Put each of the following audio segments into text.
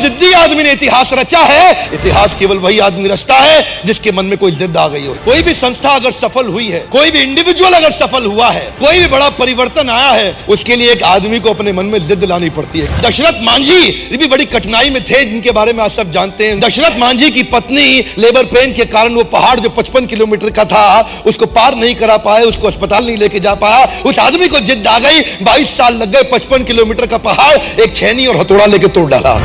जिद्दी आदमी ने इतिहास रचा है, इतिहास केवल वही आदमी रचता है जिसके मन में कोई जिद आ गई हो। कोई भी संस्था अगर सफल हुई है, कोई भी इंडिविजुअल अगर सफल हुआ है, कोई भी बड़ा परिवर्तन आया है, उसके लिए एक आदमी को अपने मन में जिद लानी पड़ती है। दशरथ मांझी भी बड़ी कठिनाई में थे, जिनके बारे में आप सब जानते हैं। दशरथ मांझी की पत्नी लेबर पेन के कारण वो पहाड़ जो 55 किलोमीटर का था उसको पार नहीं करा पाए, उसको अस्पताल नहीं लेके जा पाया। उस आदमी को जिद आ गई, 22 साल लग गए, 55 किलोमीटर का पहाड़ एक छेनी और हथौड़ा लेके तोड़ डाला।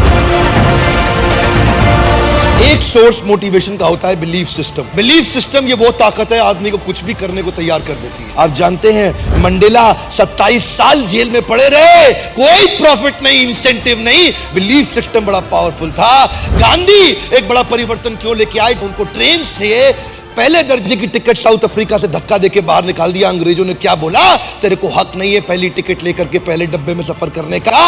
एक सोर्स मोटिवेशन का होता है बिलीफ सिस्टम। बिलीफ सिस्टम ये वो ताकत है आदमी को कुछ भी करने को तैयार कर देती है। आप जानते हैं मंडेला 27 साल जेल में पड़े रहे, कोई प्रॉफिट नहीं, इंसेंटिव नहीं, बिलीफ सिस्टम बड़ा पावरफुल था। गांधी एक बड़ा परिवर्तन क्यों लेके आए? उनको ट्रेन से पहले दर्जे की टिकट साउथ अफ्रीका से धक्का देके बाहर निकाल दिया। अंग्रेजों ने क्या बोला? तेरे को हक नहीं है पहली टिकट लेकर के पहले डब्बे में सफर करने का।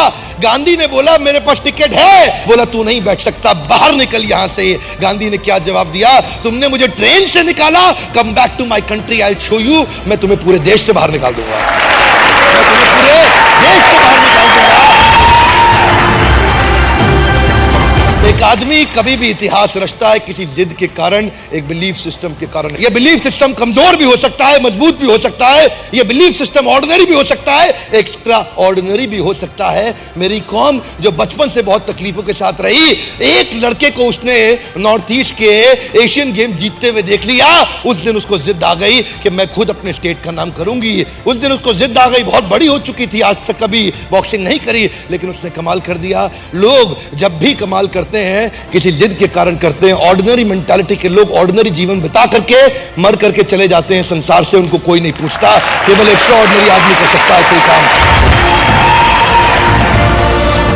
गांधी ने बोला मेरे पास टिकट है, बोला तू नहीं बैठ सकता, बाहर निकल यहां से। गांधी ने क्या जवाब दिया? तुमने मुझे ट्रेन से निकाला, come back to my country, I will show you. मैं तुम्हें पूरे देश से बाहर निकाल दूंगा, मैं तुम्हें पूरे देश से बाहर निकाल दूंगा। एक आदमी कभी भी इतिहास रचता है किसी जिद के कारण, एक बिलीफ सिस्टम के कारण। यह बिलीफ सिस्टम कमजोर भी हो सकता है, मजबूत भी हो सकता है। यह बिलीफ सिस्टम ऑर्डिनरी भी हो सकता है, एक्स्ट्रा ऑर्डिनरी भी हो सकता है। मेरी कौम जो बचपन से बहुत तकलीफों के साथ रही, एक लड़के को उसने नॉर्थ ईस्ट के एशियन गेम जीतते हुए देख लिया, उस दिन उसको जिद आ गई कि मैं खुद अपने स्टेट का नाम करूंगी। उस दिन उसको जिद आ गई, बहुत बड़ी हो चुकी थी, आज तक कभी बॉक्सिंग नहीं करी, लेकिन उसने कमाल कर दिया। लोग जब भी कमाल करते हैं किसी जिद के कारण करते हैं। ऑर्डिनरी मेंटालिटी के लोग ऑर्डिनरी जीवन बिता करके मर करके चले जाते हैं संसार से, उनको कोई नहीं पूछता। केवल एक्स्ट्रा ऑर्डिनरी आदमी कर सकता है कोई काम।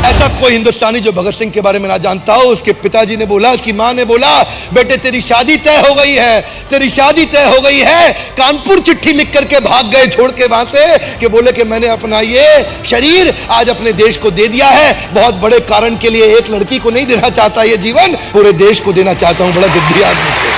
ऐसा कोई हिंदुस्तानी जो भगत सिंह के बारे में ना जानता हो। उसके पिताजी ने बोला, उसकी मां ने बोला, बेटे तेरी शादी तय हो गई है, तेरी शादी तय हो गई है। कानपुर चिट्ठी लिख करके भाग गए छोड़ के वहां से, कि बोले कि मैंने अपना ये शरीर आज अपने देश को दे दिया है, बहुत बड़े कारण के लिए। एक लड़की को नहीं देना चाहता ये जीवन, पूरे देश को देना चाहता हूं। बड़ा जिद्दी आदमी थे।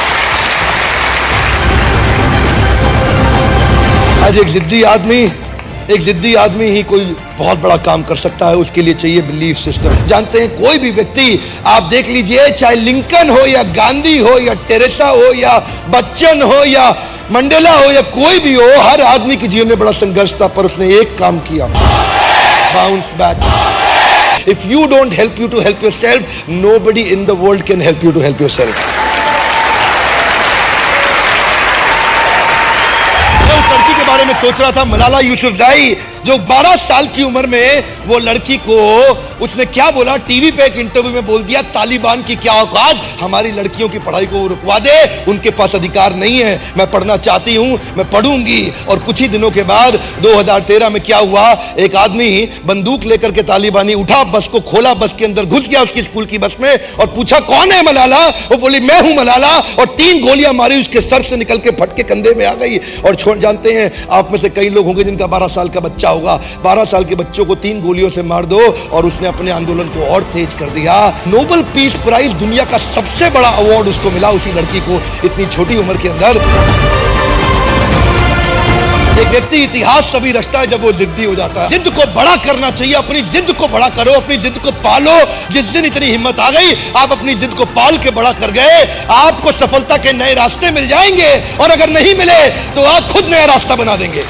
आज एक जिद्दी आदमी ही कोई बहुत बड़ा काम कर सकता है। उसके लिए चाहिए बिलीफ सिस्टम। जानते हैं कोई भी व्यक्ति आप देख लीजिए, चाहे लिंकन हो या गांधी हो या टेरेसा हो या बच्चन हो या मंडेला हो या कोई भी हो, हर आदमी के जीवन में बड़ा संघर्ष था, पर उसने एक काम किया, bounce back. If you don't help you to help yourself, nobody in the world can help you to help yourself. बारे में सोच रहा था, मलाला यूसुफजई जो 12 साल की उम्र में वो लड़की को उसने क्या बोला, टीवी पे एक इंटरव्यू में बोल दिया, तालिबान की क्या औकात, हमारी लड़कियों की पढ़ाई को रुकवा दे, उनके पास अधिकार नहीं है, मैं पढ़ना चाहती हूं, मैं पढ़ूंगी। और कुछ ही दिनों के बाद 2013 में क्या हुआ, एक आदमी बंदूक लेकर के तालिबानी उठा, बस को खोला, बस के अंदर घुस गया उसकी स्कूल की बस में और पूछा कौन है मलाला? वो बोली मैं हूं मलाला, और 3 गोलियां मारी, उसके सर से निकल के फट के कंधे में आ गई। और जानते हैं आप में से कई लोग होंगे जिनका 12 साल का बच्चा होगा, 12 साल के बच्चों को 3 गोलियों से मार दो, और उसने अपने आंदोलन को और तेज कर दिया। नोबेल पीस प्राइज, दुनिया का सबसे बड़ा अवार्ड उसको मिला, उसी लड़की को, इतनी छोटी उम्र के अंदर। एक व्यक्ति इतिहास तभी रचता है जब वो जिद्दी हो जाता है। जिद को बड़ा करना चाहिए, अपनी जिद को बड़ा करो, अपनी जिद को पालो। जिस दिन इतनी हिम्मत आ गई, आप अपनी जिद को पाल के बड़ा कर गए, आपको सफलता के नए रास्ते मिल जाएंगे, और अगर नहीं मिले तो आप खुद नया रास्ता बना देंगे।